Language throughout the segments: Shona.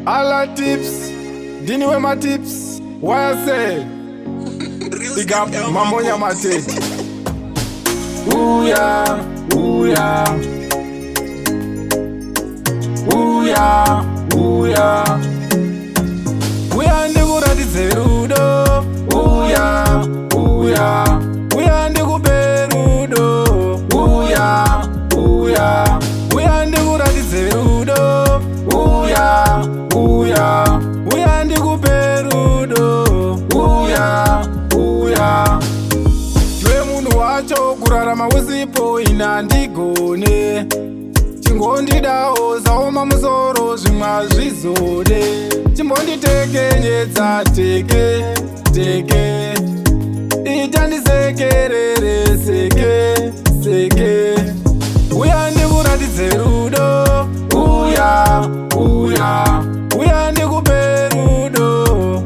Allan Tips, Dini with my tips. Why I say? Big up Mamonya Matete. Ooh yeah, ooh yeah. Ooh yeah, ooh yeah. Huyandikuratidze Rudo. Ooh yeah, ooh yeah. Huyandikupe Rudo. Ooh yeah, ooh yeah. Huyandikuratidze Rudo. Ooh yeah, ooh yeah. Huyandikupe Rudo. Ooh yeah, ooh yeah. Jwe munhu wacho kurarama usipo inandigone. Chingondidao zaoma musoro zvimwe hazvizode. Chimbonditekenyedza teke teke. Itandisekerere seke seke. Huyandikuratidze Rudo. Uya uya. Huyandikupe Rudo.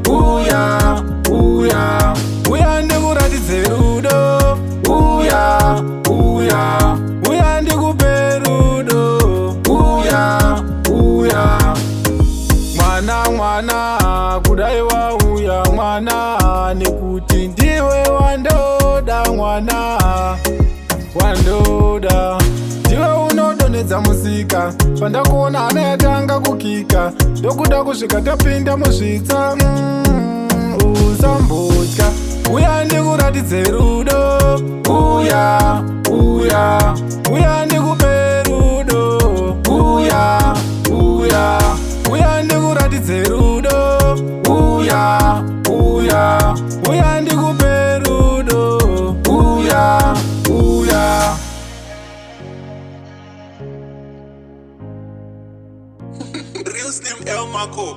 Uya uya. Huyandikuratidze Rudo. Uya uya. Huyandikupe Rudo. Uya uya. Mwana kudai wauya mwana, nekuti ndiwe wandoda mwana, wandoda. Ndiwe unodonedza musika, pandakuona hana yatanga kukika, ndokuda kusvika tapinda muzvitsa. Usambotya, huyandikuratidze Rudo. Uya uya. Huyandikupe Rudo. Uya uya. Huyandikuratidze Rudo. Uya uya. Huyandikupe Rudo. Uya uya. RealslimLmarko.